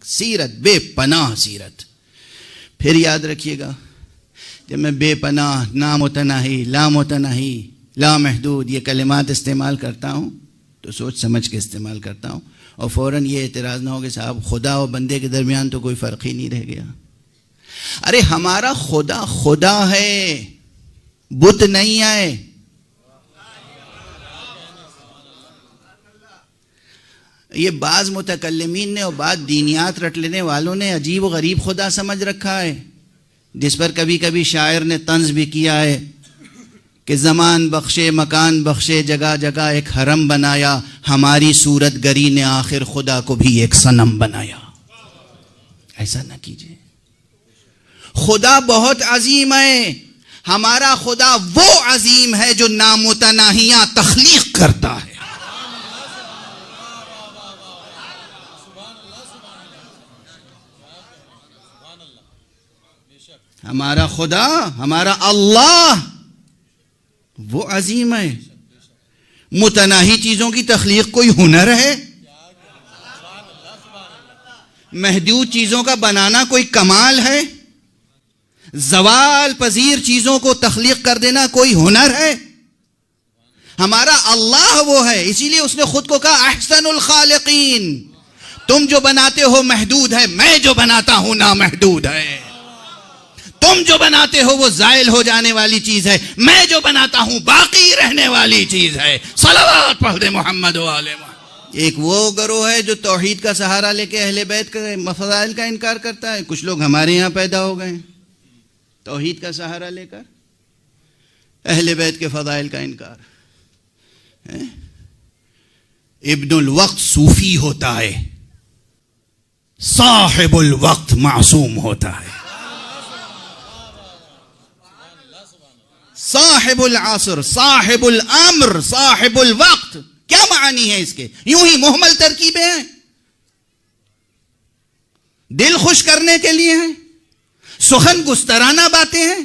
سیرت بے پناہ سیرت. پھر یاد رکھیے گا جب میں بے پناہ، نامتناہی، لامتناہی، لامحدود یہ کلمات استعمال کرتا ہوں تو سوچ سمجھ کے استعمال کرتا ہوں، اور فوراً یہ اعتراض نہ ہو کہ صاحب خدا اور بندے کے درمیان تو کوئی فرق ہی نہیں رہ گیا. ارے ہمارا خدا خدا ہے، بت نہیں ہے. یہ بعض متکلمین نے اور بعض دینیات رٹ لینے والوں نے عجیب و غریب خدا سمجھ رکھا ہے، جس پر کبھی کبھی شاعر نے طنز بھی کیا ہے کہ زمان بخشے مکان بخشے جگہ جگہ ایک حرم بنایا، ہماری صورت گری نے آخر خدا کو بھی ایک صنم بنایا. ایسا نہ کیجیے. خدا بہت عظیم ہے. ہمارا خدا وہ عظیم ہے جو نامتناہیاں تخلیق کرتا ہے. ہمارا خدا، ہمارا اللہ وہ عظیم ہے. متناہی چیزوں کی تخلیق کوئی ہنر ہے؟ محدود چیزوں کا بنانا کوئی کمال ہے؟ زوال پذیر چیزوں کو تخلیق کر دینا کوئی ہنر ہے؟ ہمارا اللہ وہ ہے. اسی لیے اس نے خود کو کہا احسن الخالقین. تم جو بناتے ہو محدود ہے، میں جو بناتا ہوں نامحدود ہے. تم جو بناتے ہو وہ زائل ہو جانے والی چیز ہے، میں جو بناتا ہوں باقی رہنے والی چیز ہے. صلوات پڑھ دے محمد و آل محمد. ایک وہ گروہ ہے جو توحید کا سہارا لے کے اہل بیت کے فضائل کا انکار کرتا ہے. کچھ لوگ ہمارے یہاں پیدا ہو گئے ہیں توحید کا سہارا لے کر اہل بیت کے فضائل کا انکار. ابن الوقت صوفی ہوتا ہے، صاحب الوقت معصوم ہوتا ہے. صاحب العصر، صاحب الامر، صاحب الوقت، کیا معنی ہے اس کے؟ یوں ہی محمل ترکیبیں ہیں، دل خوش کرنے کے لیے ہیں، سخن گسترانہ باتیں ہیں،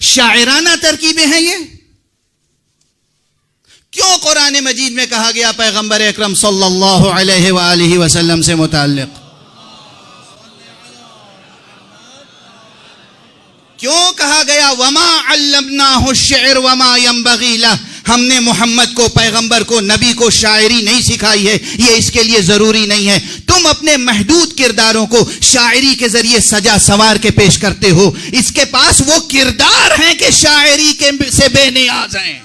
شاعرانہ ترکیبیں ہیں. یہ کیوں قرآن مجید میں کہا گیا پیغمبر اکرم صلی اللہ علیہ وآلہ وسلم سے متعلق؟ کیوں کہا گیا وما علمناہ الشعر وما ينبغی لہ؟ ہم نے محمد کو، پیغمبر کو، نبی کو شاعری نہیں سکھائی ہے، یہ اس کے لیے ضروری نہیں ہے. تم اپنے محدود کرداروں کو شاعری کے ذریعے سجا سوار کے پیش کرتے ہو. اس کے پاس وہ کردار ہیں کہ شاعری سے بے نیاز ہیں.